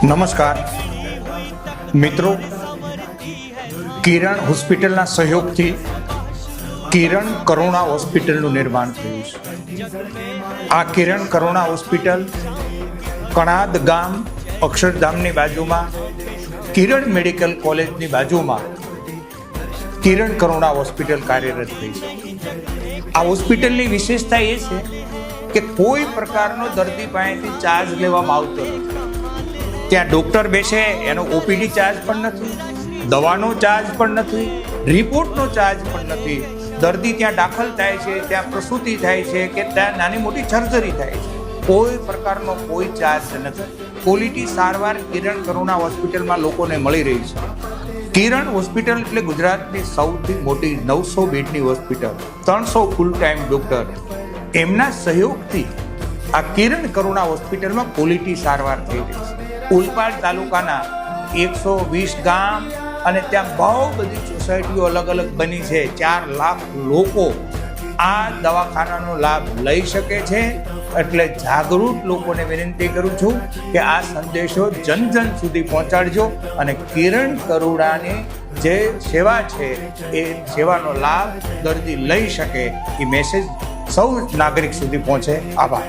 નમસ્કાર મિત્રો, કિરણ હોસ્પિટલના સહયોગથી કિરણ કરુણા હોસ્પિટલનું નિર્માણ થયું છે. આ કિરણ કરુણા હોસ્પિટલ કણાદ ગામ અક્ષરધામની બાજુમાં કિરણ મેડિકલ કોલેજની બાજુમાં કિરણ કરુણા હોસ્પિટલ કાર્યરત થઈ છે. આ હોસ્પિટલની વિશેષતા એ છે કે કોઈ પ્રકારનો દર્દી પાસેથી ચાર્જ લેવામાં આવતો નથી. ત્યાં ડૉક્ટર બેસે એનો ઓપીડી ચાર્જ પણ નથી, દવાનો ચાર્જ પણ નથી, રિપોર્ટનો ચાર્જ પણ નથી. દર્દી ત્યાં દાખલ થાય છે, ત્યાં પ્રસૂતિ થાય છે કે ત્યાં નાની મોટી સર્જરી થાય છે, કોઈ પ્રકારનો કોઈ ચાર્જ નથી. ક્વોલિટી સારવાર કિરણ કરુણા હોસ્પિટલમાં લોકોને મળી રહી છે. કિરણ હોસ્પિટલ એટલે ગુજરાતની સૌથી મોટી 900 બેડની હોસ્પિટલ, 300 ફૂલ ટાઈમ ડૉક્ટર. એમના સહયોગથી આ કિરણ કરુણા હોસ્પિટલમાં ક્વોલિટી સારવાર થઈ રહી છે. ઓલપાડ તાલુકાના 120 ગામ અને ત્યાં બહુ બધી સોસાયટીઓ અલગ અલગ બની છે. 4 લાખ લોકો આ દવાખાનાનો લાભ લઈ શકે છે. એટલે જાગૃત લોકોને વિનંતી કરું છું કે આ સંદેશો જન જન સુધી પહોંચાડજો અને કિરણ કરુણાની જે સેવા છે એ સેવાનો લાભ દર્દી લઈ શકે એ મેસેજ સૌ નાગરિક સુધી પહોંચે. આભાર.